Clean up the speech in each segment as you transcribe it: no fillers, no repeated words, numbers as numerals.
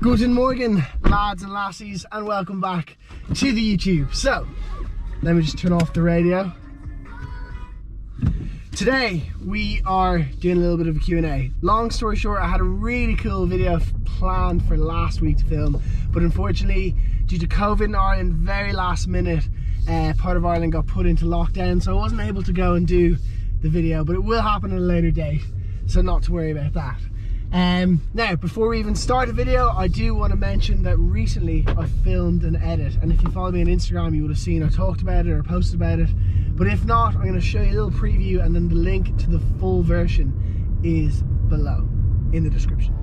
Guten Morgen, lads and lassies, and welcome back to the YouTube. So, let me just turn off the radio. Today, we are doing a little bit of a Q&A. Long story short, I had a really cool video planned for last week to film, but unfortunately, due to COVID in Ireland, very last minute, part of Ireland got put into lockdown, so I wasn't able to go and do the video, but it will happen at a later date, so not to worry about that. Now, before we even start the video, I do want to mention that recently I filmed an edit, and if you follow me on Instagram, you would have seen I talked about it or posted about it. But if not, I'm going to show you a little preview, and then the link to the full version is below in the description.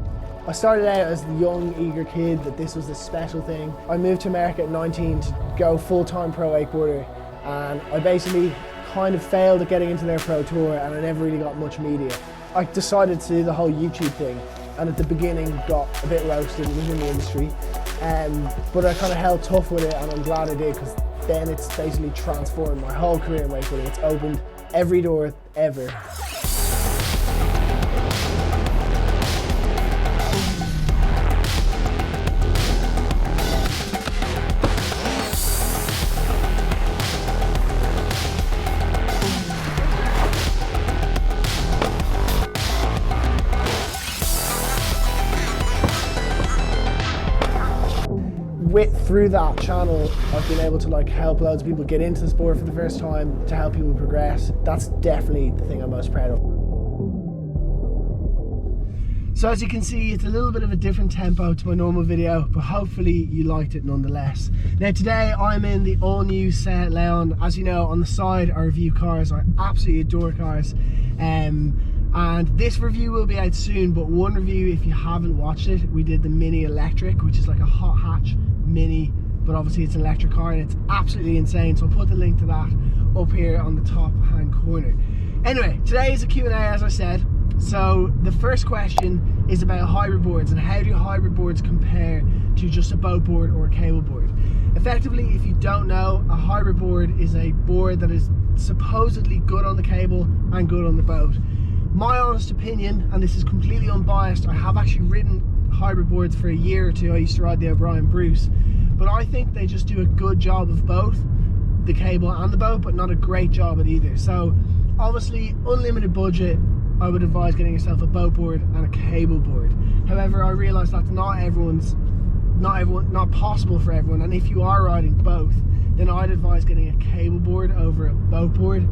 I started out as the young, eager kid that this was a special thing. I moved to America at 19 to go full-time pro wakeboarder, and I basically kind of failed at getting into their pro tour, and I never really got much media. I decided to do the whole YouTube thing, and at the beginning got a bit roasted, was in the industry, but I kind of held tough with it, and I'm glad I did, because then it's basically transformed my whole career in wakeboarding. It's opened every door ever. Through that channel, I've been able to help loads of people get into the sport for the first time, to help people progress. That's definitely the thing I'm most proud of. So as you can see, it's a little bit of a different tempo to my normal video, but hopefully you liked it nonetheless. Now today I'm in the all-new Seat Leon. As you know, on the side I review cars. I absolutely adore cars. And this review will be out soon, but one review, if you haven't watched it, we did the Mini Electric, which is like a hot hatch Mini, but obviously it's an electric car and it's absolutely insane, so I'll put the link to that up here on the top hand corner. Anyway, today is a Q&A, as I said. So the first question is about hybrid boards, and how do hybrid boards compare to just a boat board or a cable board. Effectively, if you don't know, a hybrid board is a board that is supposedly good on the cable and good on the boat. My honest opinion, and this is completely unbiased, I have actually ridden hybrid boards for a year or two. I used to ride the O'Brien Bruce, but I think they just do a good job of both the cable and the boat, but not a great job at either. So obviously, unlimited budget, I would advise getting yourself a boat board and a cable board. However, I realise that's not possible for everyone, and if you are riding both, then I'd advise getting a cable board over a boat board.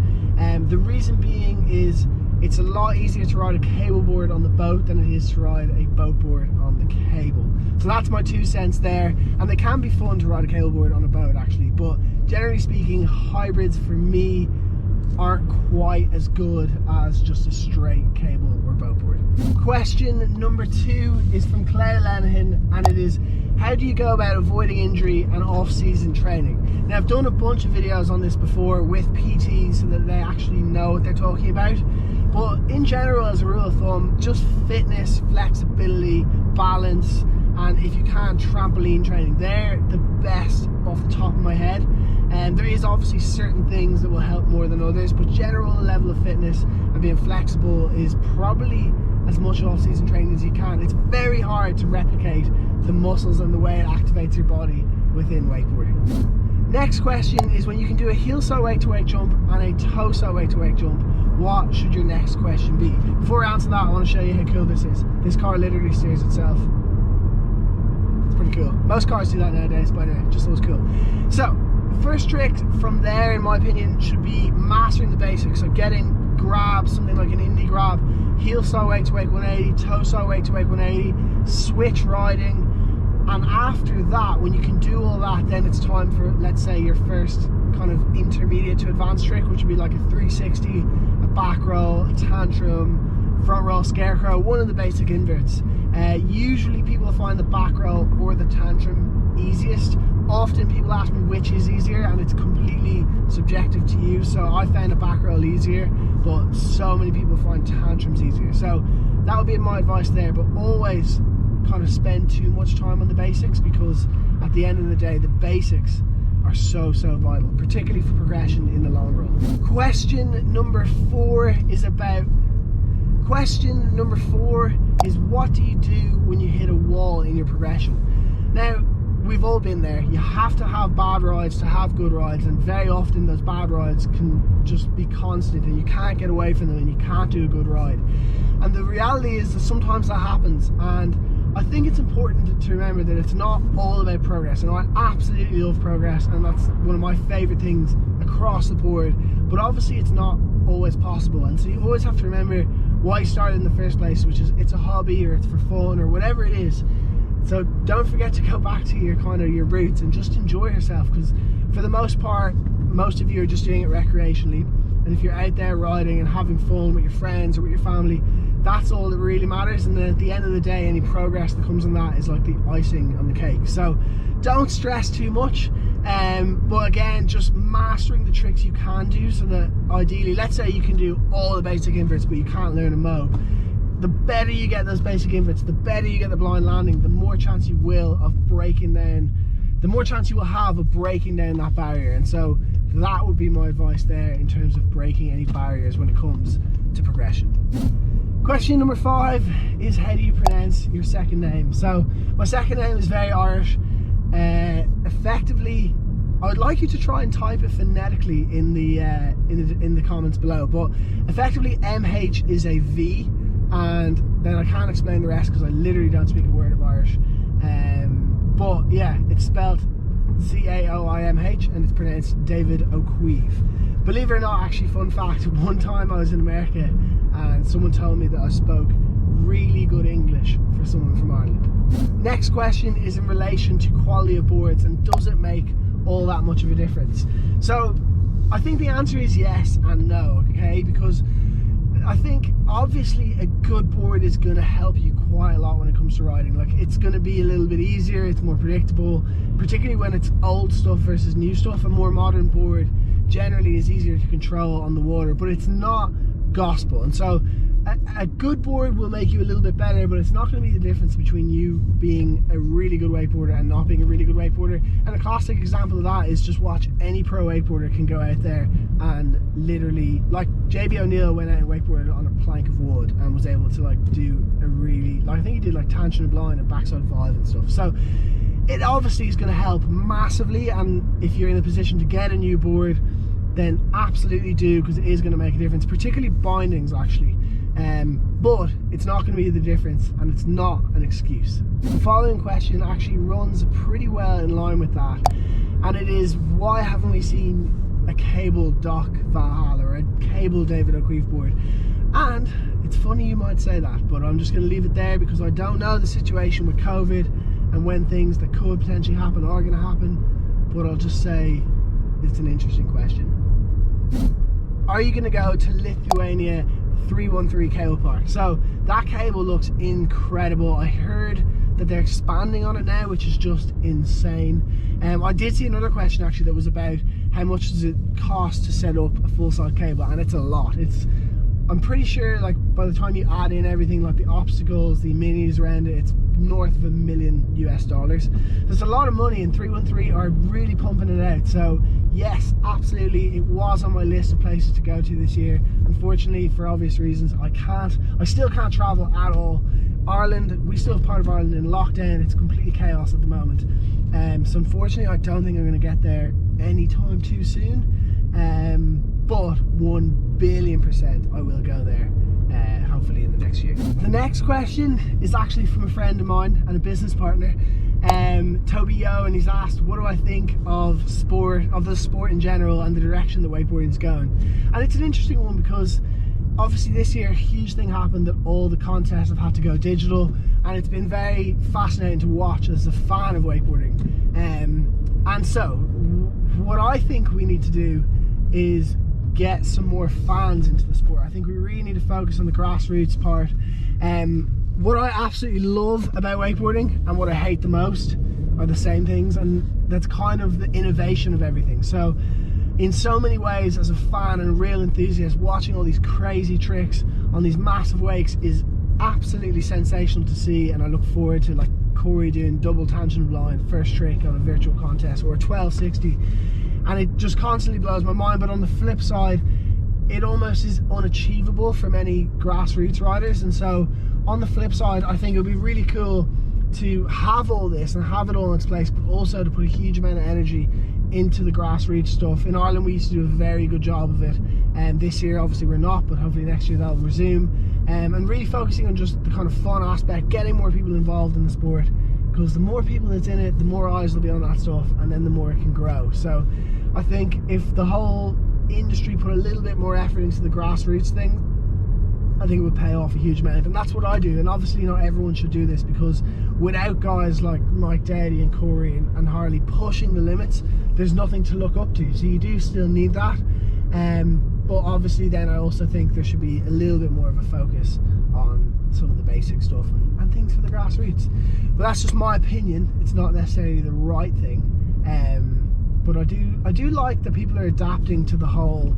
The reason being is it's a lot easier to ride a cable board on the boat than it is to ride a boat board on the cable. So that's my 2 cents there, and they can be fun to ride a cable board on a boat actually, but generally speaking, hybrids for me aren't quite as good as just a straight cable or boat board. Question number 2 is from Claire Lenihan, and it is, how do you go about avoiding injury and off-season training? Now, I've done a bunch of videos on this before with PTs so that they actually know what they're talking about. But in general, as a rule of thumb, just fitness, flexibility, balance, and if you can, trampoline training. They're the best off the top of my head. And there is obviously certain things that will help more than others, but general level of fitness and being flexible is probably as much off-season training as you can. It's very hard to replicate the muscles and the way it activates your body within wakeboarding. Next question is, when you can do a heel saw wake-to-wake jump and a toe saw wake-to-wake jump, what should your next question be? Before I answer that, I want to show you how cool this is. This car literally steers itself. It's pretty cool. Most cars do that nowadays, but anyway, just looks cool. So, first trick from there, in my opinion, should be mastering the basics. So getting grabs, something like an indie grab, heel saw wake-to-wake 180, toe saw wake-to-wake 180, switch riding. And after that, when you can do all that, then it's time for, let's say, your first kind of intermediate to advanced trick, which would be like a 360, a back roll, a tantrum, front roll scarecrow, one of the basic inverts. Usually people find the back roll or the tantrum easiest. Often people ask me which is easier, and it's completely subjective to you. So I found a back roll easier, but so many people find tantrums easier. So that would be my advice there, but always kind of spend too much time on the basics, because at the end of the day, the basics are so vital, particularly for progression in the long run. Question number 4 is what do you do when you hit a wall in your progression? Now, we've all been there. You have to have bad rides to have good rides, and very often those bad rides can just be constant and you can't get away from them and you can't do a good ride. And the reality is that sometimes that happens, and I think it's important to remember that it's not all about progress. And I absolutely love progress, and that's one of my favorite things across the board, but obviously it's not always possible. And so you always have to remember why you started in the first place, which is it's a hobby or it's for fun or whatever it is. So don't forget to go back to your your roots and just enjoy yourself, because for the most part, most of you are just doing it recreationally. And if you're out there riding and having fun with your friends or with your family, that's all that really matters. And then at the end of the day, any progress that comes on that is like the icing on the cake. So don't stress too much. But again, just mastering the tricks you can do, so that ideally, let's say you can do all the basic inverts but you can't learn a mow. The better you get those basic inverts, the better you get the blind landing, the more chance you will of breaking down, the more chance you will have of breaking down that barrier. And so that would be my advice there in terms of breaking any barriers when it comes to progression. Question number 5 is, how do you pronounce your second name? So my second name is very Irish. Effectively, I would like you to try and type it phonetically in the comments below, but effectively MH is a V, and then I can't explain the rest because I literally don't speak a word of Irish. But yeah, it's spelled C-A-O-I-M-H and it's pronounced David O'Queeve. Believe it or not, actually, fun fact, one time I was in America and someone told me that I spoke really good English for someone from Ireland. Next question is in relation to quality of boards, and does it make all that much of a difference? So I think the answer is yes and no, okay? Because I think obviously a good board is going to help you quite a lot when it comes to riding. Like, it's going to be a little bit easier, it's more predictable, particularly when it's old stuff versus new stuff. A more modern board generally is easier to control on the water, but it's not gospel. And so a good board will make you a little bit better, but it's not going to be the difference between you being a really good wakeboarder and not being a really good wakeboarder. And a classic example of that is just watch any pro wakeboarder can go out there and literally, like JB O'Neill went out and wakeboarded on a plank of wood and was able to like do a really, like, I think he did like tangent blind and backside 5 and stuff. So it obviously is going to help massively, and if you're in a position to get a new board, then absolutely do, because it is going to make a difference, particularly bindings actually. But it's not going to be the difference, and it's not an excuse. The following question actually runs pretty well in line with that, and it is, why haven't we seen a cable Doc Valhalla or a cable David O'Queeve board? And it's funny you might say that, but I'm just going to leave it there because I don't know the situation with COVID and when things that could potentially happen are going to happen, but I'll just say it's an interesting question. Are you going to go to Lithuania 313 CablePark? So that cable looks incredible. I heard that they're expanding on it now, which is just insane. I did see another question actually that was about how much does it cost to set up a full-size cable, and it's a lot. I'm pretty sure, like, by the time you add in everything, like the obstacles, the minis around it, it's north of $1 million US. There's a lot of money, and 313 are really pumping it out. So yes, absolutely, it was on my list of places to go to this year. Unfortunately, for obvious reasons, I still can't travel at all. Ireland, we still have part of Ireland in lockdown. It's completely chaos at the moment. So unfortunately, I don't think I'm going to get there anytime too soon. But 1 billion% I will go there, hopefully in the next year. The next question is actually from a friend of mine and a business partner, Toby Yo, and he's asked, what do I think of the sport in general and the direction that wakeboarding is going? And it's an interesting one because obviously this year a huge thing happened, that all the contests have had to go digital, and it's been very fascinating to watch as a fan of wakeboarding. And so what I think we need to do is get some more fans into the sport. I think we really need to focus on the grassroots part. What I absolutely love about wakeboarding and what I hate the most are the same things, and that's kind of the innovation of everything. So in so many ways, as a fan and a real enthusiast, watching all these crazy tricks on these massive wakes is absolutely sensational to see, and I look forward to like Corey doing double tangent blind first trick on a virtual contest, or a 1260, and it just constantly blows my mind. But on the flip side, it almost is unachievable for many grassroots riders, and so on the flip side, I think it would be really cool to have all this and have it all in its place, but also to put a huge amount of energy into the grassroots stuff. In Ireland, we used to do a very good job of it, and this year obviously we're not, but hopefully next year that'll resume, and really focusing on just the kind of fun aspect, getting more people involved in the sport, because the more people that's in it, the more eyes will be on that stuff, and then the more it can grow. So I think if the whole industry put a little bit more effort into the grassroots thing, I think it would pay off a huge amount. And that's what I do. And obviously not everyone should do this, because without guys like Mike Dowdy and Corey and Harley pushing the limits, there's nothing to look up to. So you do still need that, but obviously then I also think there should be a little bit more of a focus on some of the basic stuff and things for the grassroots. But that's just my opinion. It's not necessarily the right thing, but I do like that people are adapting to the whole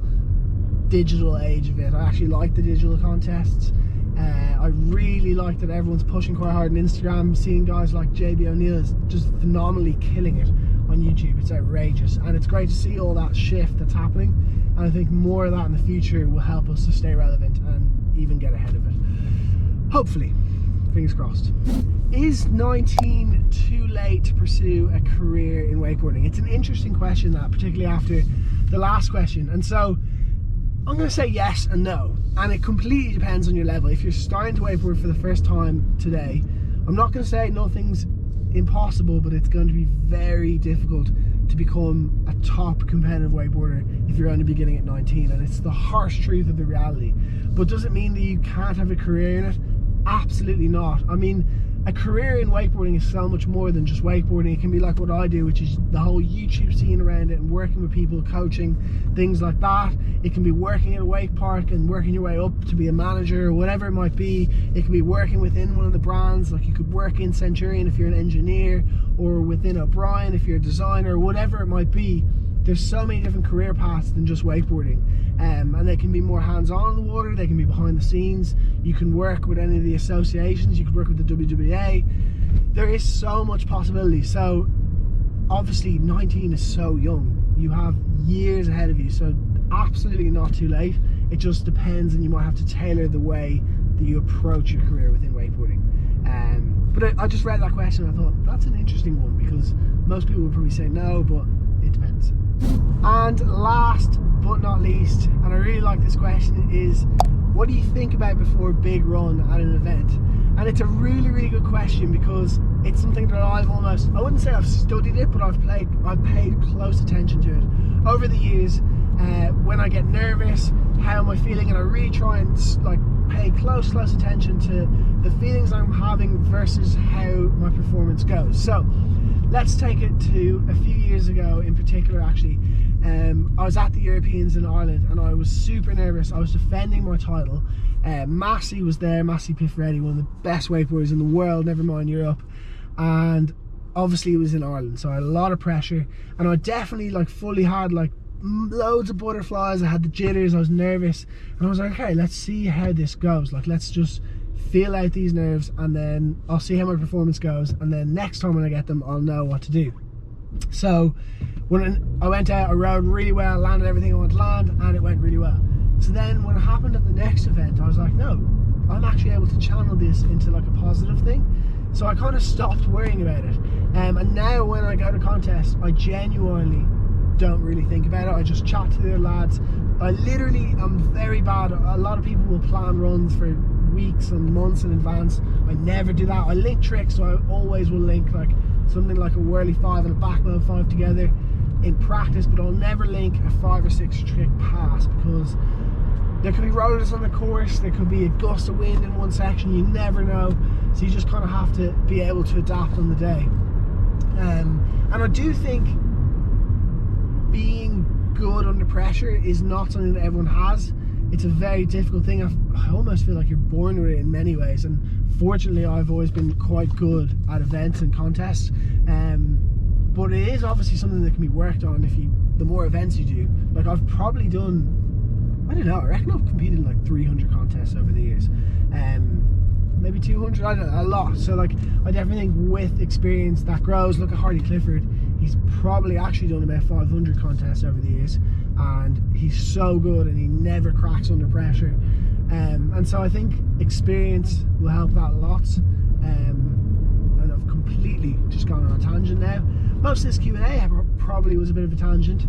digital age of it. I actually like the digital contests. I really like that everyone's pushing quite hard on Instagram. Seeing guys like JB O'Neill is just phenomenally killing it on YouTube. It's outrageous, and it's great to see all that shift that's happening, and I think more of that in the future will help us to stay relevant and even get ahead of it, hopefully. Fingers crossed. Is 19 too late to pursue a career in wakeboarding? It's an interesting question, that, particularly after the last question. And so I'm going to say yes and no, and it completely depends on your level. If you're starting to wakeboard for the first time today, I'm not going to say nothing's impossible, but it's going to be very difficult to become a top competitive wakeboarder if you're only beginning at 19, and it's the harsh truth of the reality. But does it mean that you can't have a career in it? Absolutely not. I mean, a career in wakeboarding is so much more than just wakeboarding. It can be like what I do, which is the whole YouTube scene around it and working with people, coaching, things like that. It can be working at a wake park and working your way up to be a manager or whatever it might be. It can be working within one of the brands, like you could work in Centurion if you're an engineer, or within O'Brien if you're a designer, whatever it might be. There's so many different career paths than just wakeboarding, and they can be more hands-on in the water, they can be behind the scenes, you can work with any of the associations, you could work with the WWA. There is so much possibility. So obviously 19 is so young, you have years ahead of you, so absolutely not too late. It just depends, and you might have to tailor the way that you approach your career within wakeboarding. But I just read that question and I thought that's an interesting one, because most people would probably say no, but it depends. And last but not least, and I really like this question, is what do you think about before a big run at an event? And it's a really, really good question, because it's something that I've almost, I wouldn't say I've studied it, but I've paid close attention to it over the years. When I get nervous, how am I feeling? And I really try and like pay close attention to the feelings I'm having versus how my performance goes. So let's take it to a few years ago in particular, actually. I was at the Europeans in Ireland and I was super nervous. I was defending my title. Massey was there, Massey Pifferetti, one of the best wakeboarders in the world, never mind Europe. And obviously it was in Ireland, so I had a lot of pressure, and I definitely like fully had like loads of butterflies. I had the jitters, I was nervous, and I was like, okay, let's see how this goes. Like, let's just feel out these nerves, and then I'll see how my performance goes, and then next time when I get them, I'll know what to do. So when I went out, I rode really well, landed everything I wanted to land, and it went really well. So then when it happened at the next event, I was like, no, I'm actually able to channel this into like a positive thing. So I kind of stopped worrying about it, and now when I go to contests, I genuinely don't really think about it. I just chat to the lads. I literally am very bad. A lot of people will plan runs for weeks and months in advance. I never do that. I link tricks, so I always will link like something like a whirly 5 and a backmount 5 together in practice, but I'll never link a 5 or 6 trick pass, because there could be rollers on the course, there could be a gust of wind in one section, you never know. So you just kind of have to be able to adapt on the day. And I do think being good under pressure is not something that everyone has. It's a very difficult thing. I almost feel like you're born with it in many ways, and fortunately I've always been quite good at events and contests, but it is obviously something that can be worked on if you, the more events you do. Like I've probably done, I don't know, I reckon I've competed in like 300 contests over the years, maybe 200, I don't know, a lot. So like I definitely think with experience that grows. Look at Hardy Clifford, he's probably actually done about 500 contests over the years, and he's so good and he never cracks under pressure. And so I think experience will help that lots. And I've completely just gone on a tangent now. Most of this Q&A probably was a bit of a tangent,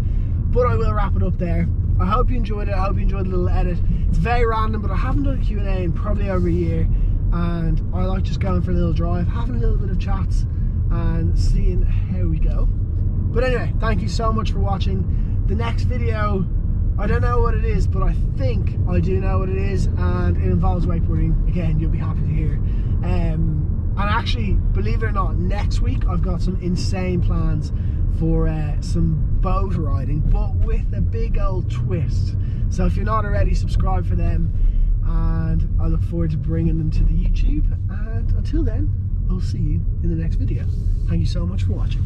but I will wrap it up there. I hope you enjoyed it. I hope you enjoyed the little edit. It's very random, but I haven't done a Q&A in probably over a year, and I like just going for a little drive, having a little bit of chats and seeing how we go. But anyway, thank you so much for watching. The next video, I don't know what it is, but I think I do know what it is, and it involves wakeboarding. Again, you'll be happy to hear. And actually, believe it or not, next week I've got some insane plans for some boat riding, but with a big old twist. So if you're not already, subscribe for them, and I look forward to bringing them to the YouTube. And until then, I'll see you in the next video. Thank you so much for watching.